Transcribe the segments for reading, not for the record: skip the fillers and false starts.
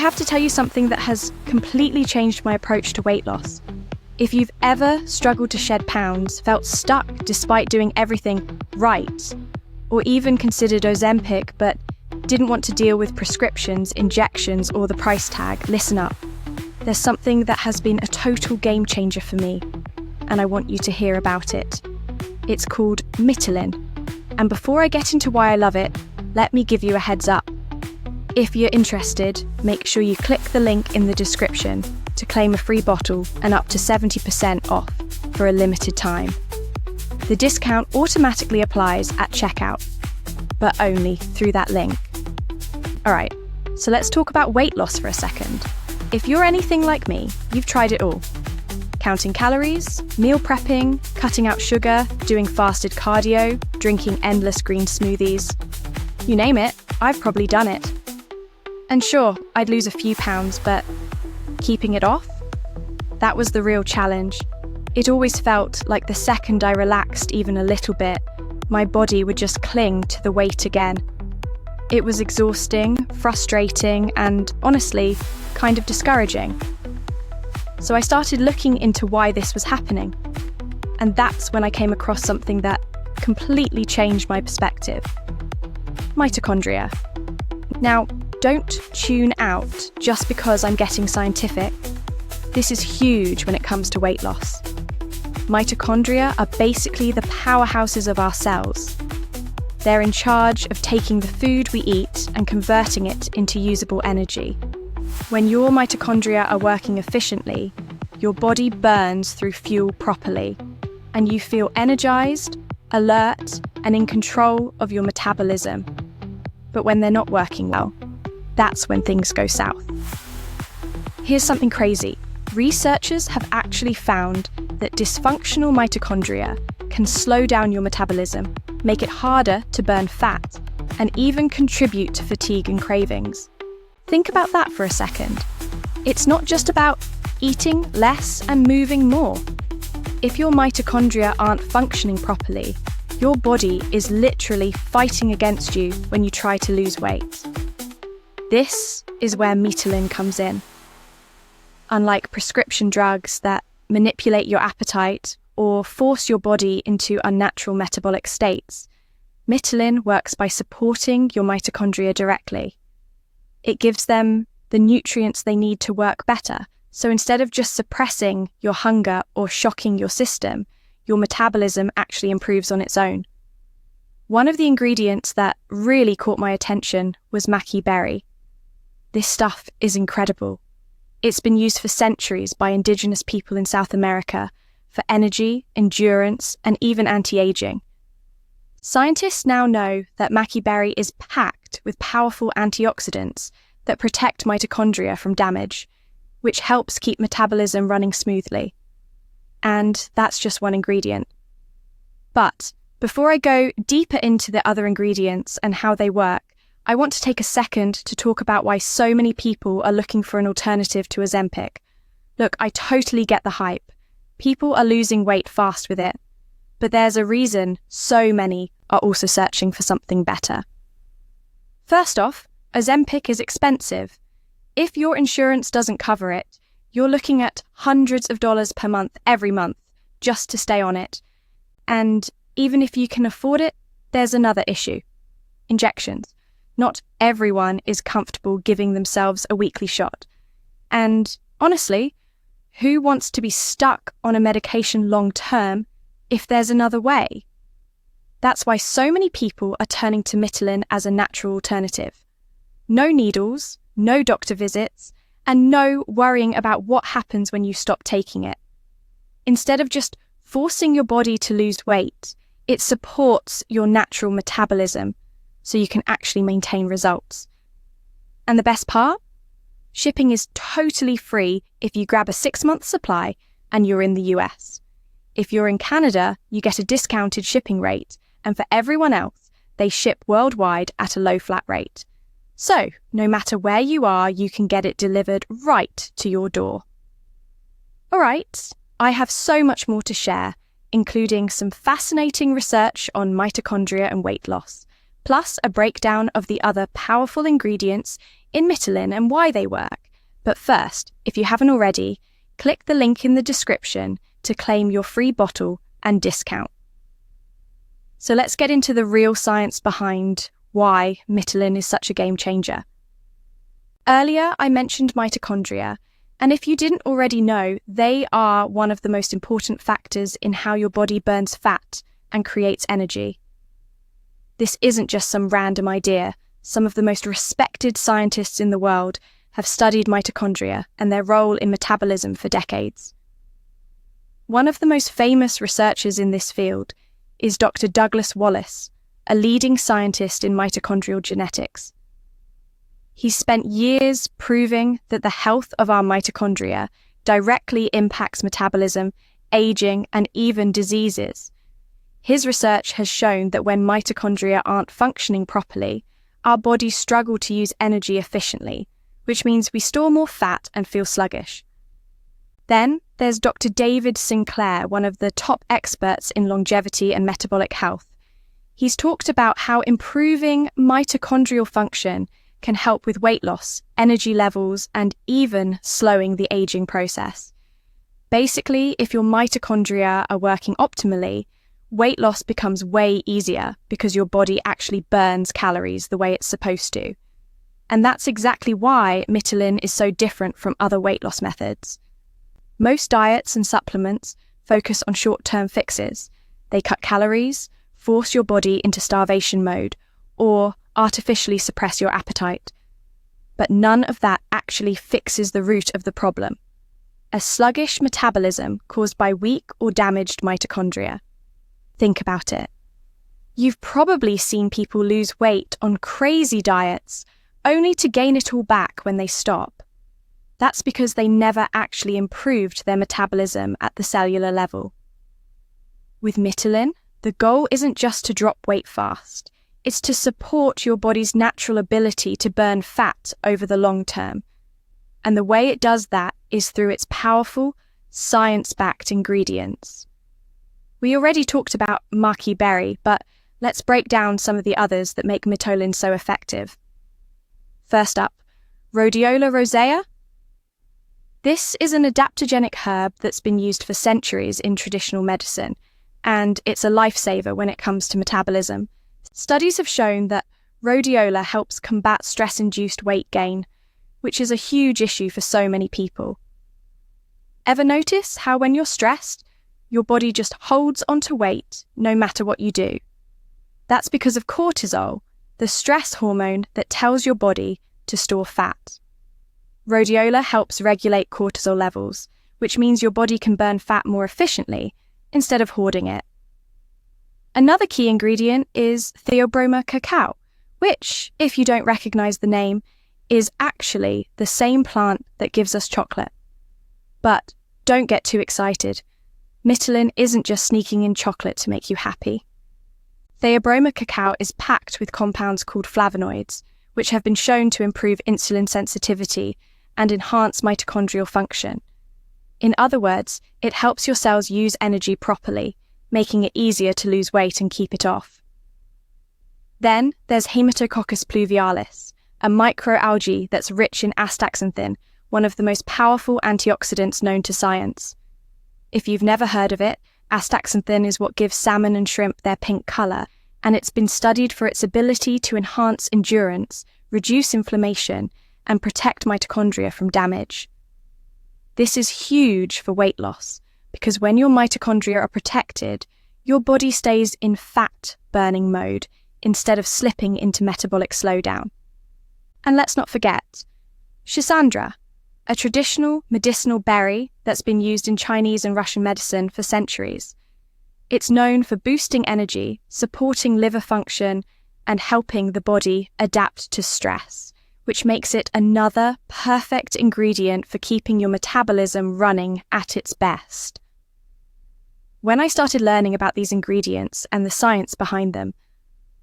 have to tell you something that has completely changed my approach to weight loss. If you've ever struggled to shed pounds, felt stuck despite doing everything right, or even considered Ozempic but didn't want to deal with prescriptions, injections, or the price tag, listen up. There's something that has been a total game changer for me, and I want you to hear about it. It's called Mitolyn. And before I get into why I love it, let me give you a heads up. If you're interested, make sure you click the link in the description to claim a free bottle and up to 70% off for a limited time. The discount automatically applies at checkout, but only through that link. Alright, so let's talk about weight loss for a second. If you're anything like me, you've tried it all. Counting calories, meal prepping, cutting out sugar, doing fasted cardio, drinking endless green smoothies. You name it, I've probably done it. And sure, I'd lose a few pounds, but keeping it off? That was the real challenge. It always felt like the second I relaxed even a little bit, my body would just cling to the weight again. It was exhausting, frustrating, and honestly, kind of discouraging. So I started looking into why this was happening. And that's when I came across something that completely changed my perspective. Mitochondria. Now, don't tune out just because I'm getting scientific. This is huge when it comes to weight loss. Mitochondria are basically the powerhouses of our cells. They're in charge of taking the food we eat and converting it into usable energy. When your mitochondria are working efficiently, your body burns through fuel properly, and you feel energized, alert, and in control of your metabolism. But when they're not working well, that's when things go south. Here's something crazy. Researchers have actually found that dysfunctional mitochondria can slow down your metabolism, make it harder to burn fat, and even contribute to fatigue and cravings. Think about that for a second. It's not just about eating less and moving more. If your mitochondria aren't functioning properly, your body is literally fighting against you when you try to lose weight. This is where Mitolyn comes in. Unlike prescription drugs that manipulate your appetite or force your body into unnatural metabolic states, Mitolyn works by supporting your mitochondria directly. It gives them the nutrients they need to work better. So instead of just suppressing your hunger or shocking your system, your metabolism actually improves on its own. One of the ingredients that really caught my attention was maqui berry. This stuff is incredible. It's been used for centuries by indigenous people in South America for energy, endurance, and even anti-aging. Scientists now know that maqui berry is packed with powerful antioxidants that protect mitochondria from damage, which helps keep metabolism running smoothly. And that's just one ingredient. But before I go deeper into the other ingredients and how they work, I want to take a second to talk about why so many people are looking for an alternative to Ozempic. Look, I totally get the hype. People are losing weight fast with it. But there's a reason so many are also searching for something better. First off, Ozempic is expensive. If your insurance doesn't cover it, you're looking at hundreds of dollars per month every month just to stay on it. And even if you can afford it, there's another issue. Injections. Not everyone is comfortable giving themselves a weekly shot. And honestly, who wants to be stuck on a medication long term if there's another way? That's why so many people are turning to Mitolyn as a natural alternative. No needles, no doctor visits, and no worrying about what happens when you stop taking it. Instead of just forcing your body to lose weight, it supports your natural metabolism so you can actually maintain results. And the best part? Shipping is totally free if you grab a 6-month supply and you're in the US. If you're in Canada, you get a discounted shipping rate, and for everyone else, they ship worldwide at a low flat rate. So, no matter where you are, you can get it delivered right to your door. Alright, I have so much more to share, including some fascinating research on mitochondria and weight loss. plus a breakdown of the other powerful ingredients in Mitolyn and why they work. But first, if you haven't already, click the link in the description to claim your free bottle and discount. So let's get into the real science behind why Mitolyn is such a game changer. Earlier, I mentioned mitochondria, and if you didn't already know, they are one of the most important factors in how your body burns fat and creates energy. This isn't just some random idea. Some of the most respected scientists in the world have studied mitochondria and their role in metabolism for decades. One of the most famous researchers in this field is Dr. Douglas Wallace, a leading scientist in mitochondrial genetics. He's spent years proving that the health of our mitochondria directly impacts metabolism, aging, and even diseases. His research has shown that when mitochondria aren't functioning properly, our bodies struggle to use energy efficiently, which means we store more fat and feel sluggish. Then there's Dr. David Sinclair, one of the top experts in longevity and metabolic health. He's talked about how improving mitochondrial function can help with weight loss, energy levels, and even slowing the aging process. Basically, if your mitochondria are working optimally, weight loss becomes way easier because your body actually burns calories the way it's supposed to. And that's exactly why Mitolyn is so different from other weight loss methods. Most diets and supplements focus on short-term fixes. They cut calories, force your body into starvation mode, or artificially suppress your appetite. But none of that actually fixes the root of the problem: a sluggish metabolism caused by weak or damaged mitochondria. Think about it. You've probably seen people lose weight on crazy diets only to gain it all back when they stop. That's because they never actually improved their metabolism at the cellular level. With Mitolyn, the goal isn't just to drop weight fast. It's to support your body's natural ability to burn fat over the long term. And the way it does that is through its powerful, science-backed ingredients. We already talked about maqui berry, but let's break down some of the others that make Mitolyn so effective. First up, Rhodiola rosea. This is an adaptogenic herb that's been used for centuries in traditional medicine, and it's a lifesaver when it comes to metabolism. Studies have shown that rhodiola helps combat stress-induced weight gain, which is a huge issue for so many people. Ever notice how when you're stressed, your body just holds onto weight no matter what you do? That's because of cortisol, the stress hormone that tells your body to store fat. Rhodiola helps regulate cortisol levels, which means your body can burn fat more efficiently instead of hoarding it. Another key ingredient is Theobroma cacao, which, if you don't recognize the name, is actually the same plant that gives us chocolate. But don't get too excited. Mitolyn isn't just sneaking in chocolate to make you happy. Theobroma cacao is packed with compounds called flavonoids, which have been shown to improve insulin sensitivity and enhance mitochondrial function. In other words, it helps your cells use energy properly, making it easier to lose weight and keep it off. Then there's Haematococcus pluvialis, a microalgae that's rich in astaxanthin, one of the most powerful antioxidants known to science. If you've never heard of it, astaxanthin is what gives salmon and shrimp their pink color, and it's been studied for its ability to enhance endurance, reduce inflammation, and protect mitochondria from damage. This is huge for weight loss, because when your mitochondria are protected, your body stays in fat-burning mode instead of slipping into metabolic slowdown. And let's not forget, Schisandra, a traditional medicinal berry that's been used in Chinese and Russian medicine for centuries. It's known for boosting energy, supporting liver function, and helping the body adapt to stress, which makes it another perfect ingredient for keeping your metabolism running at its best. When I started learning about these ingredients and the science behind them,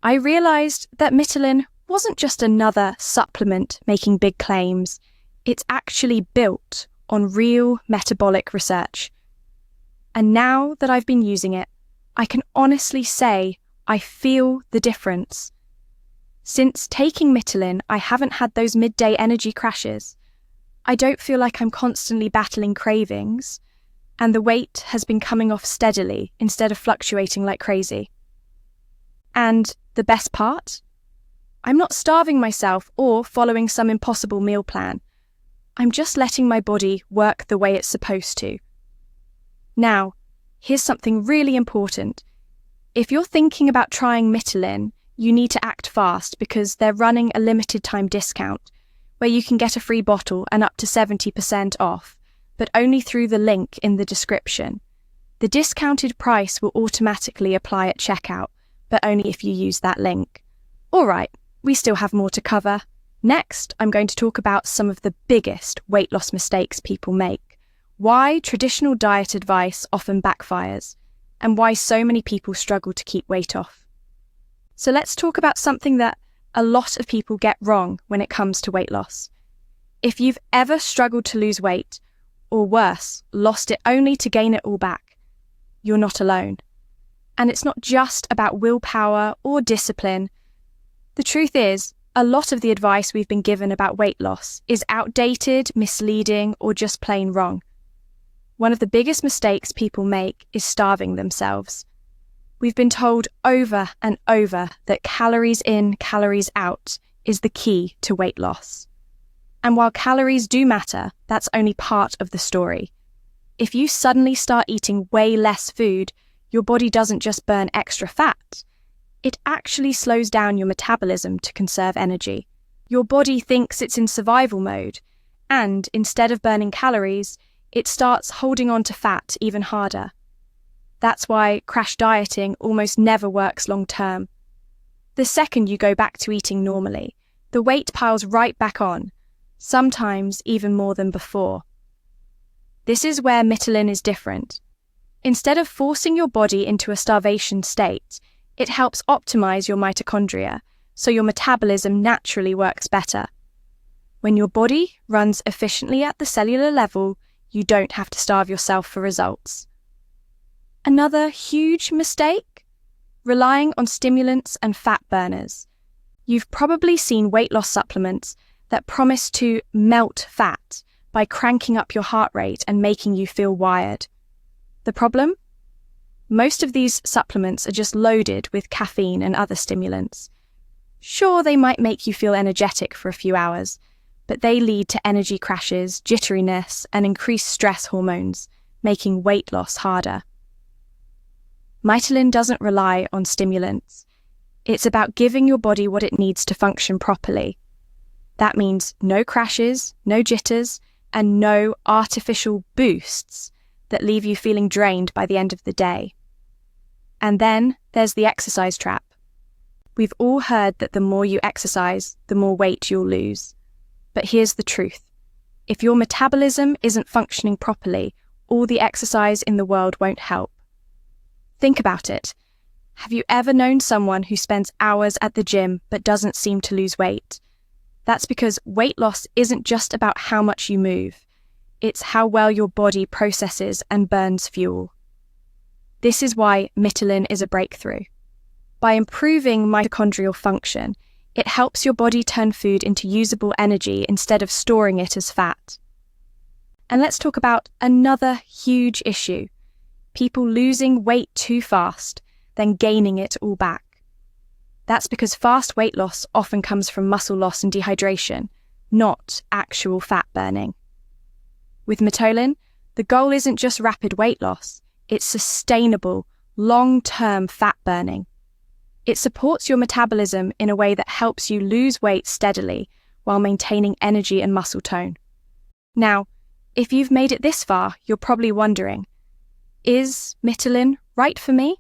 I realized that Mitolyn wasn't just another supplement making big claims. It's actually built on real metabolic research. And now that I've been using it, I can honestly say I feel the difference. Since taking Mitolyn, I haven't had those midday energy crashes. I don't feel like I'm constantly battling cravings, and the weight has been coming off steadily instead of fluctuating like crazy. And the best part? I'm not starving myself or following some impossible meal plan. I'm just letting my body work the way it's supposed to. Now, here's something really important. If you're thinking about trying Mitolyn, you need to act fast because they're running a limited time discount where you can get a free bottle and up to 70% off, but only through the link in the description. The discounted price will automatically apply at checkout, but only if you use that link. All right, we still have more to cover. Next, I'm going to talk about some of the biggest weight loss mistakes people make, why traditional diet advice often backfires, and why so many people struggle to keep weight off. So let's talk about something that a lot of people get wrong when it comes to weight loss. If you've ever struggled to lose weight, or worse, lost it only to gain it all back, you're not alone. And it's not just about willpower or discipline. The truth is, a lot of the advice we've been given about weight loss is outdated, misleading, or just plain wrong. One of the biggest mistakes people make is starving themselves. We've been told over and over that calories in, calories out is the key to weight loss. And while calories do matter, that's only part of the story. If you suddenly start eating way less food, your body doesn't just burn extra fat. It actually slows down your metabolism to conserve energy. Your body thinks it's in survival mode, and instead of burning calories, it starts holding on to fat even harder. That's why crash dieting almost never works long term. The second you go back to eating normally, the weight piles right back on, sometimes even more than before. This is where Mitolyn is different. Instead of forcing your body into a starvation state, it helps optimize your mitochondria, so your metabolism naturally works better. When your body runs efficiently at the cellular level, you don't have to starve yourself for results. Another huge mistake? Relying on stimulants and fat burners. You've probably seen weight loss supplements that promise to melt fat by cranking up your heart rate and making you feel wired. The problem? Most of these supplements are just loaded with caffeine and other stimulants. Sure, they might make you feel energetic for a few hours, but they lead to energy crashes, jitteriness, and increased stress hormones, making weight loss harder. Mitolyn doesn't rely on stimulants. It's about giving your body what it needs to function properly. That means no crashes, no jitters, and no artificial boosts that leave you feeling drained by the end of the day. And then there's the exercise trap. We've all heard that the more you exercise, the more weight you'll lose. But here's the truth. If your metabolism isn't functioning properly, all the exercise in the world won't help. Think about it. Have you ever known someone who spends hours at the gym but doesn't seem to lose weight? That's because weight loss isn't just about how much you move. It's how well your body processes and burns fuel. This is why Mitolyn is a breakthrough. By improving mitochondrial function, it helps your body turn food into usable energy instead of storing it as fat. And let's talk about another huge issue. People losing weight too fast, then gaining it all back. That's because fast weight loss often comes from muscle loss and dehydration, not actual fat burning. With Mitolyn, the goal isn't just rapid weight loss, it's sustainable, long-term fat burning. It supports your metabolism in a way that helps you lose weight steadily while maintaining energy and muscle tone. Now, if you've made it this far, you're probably wondering, is Mitolyn right for me?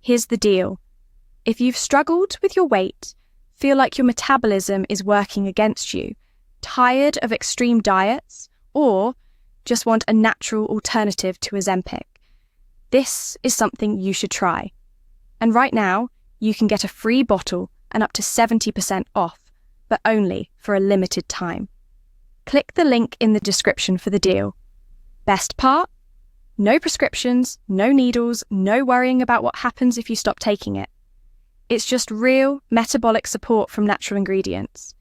Here's the deal. If you've struggled with your weight, feel like your metabolism is working against you, tired of extreme diets, or just want a natural alternative to Ozempic, this is something you should try. And right now, you can get a free bottle and up to 70% off, but only for a limited time. Click the link in the description for the deal. Best part? No prescriptions, no needles, no worrying about what happens if you stop taking it. It's just real metabolic support from natural ingredients.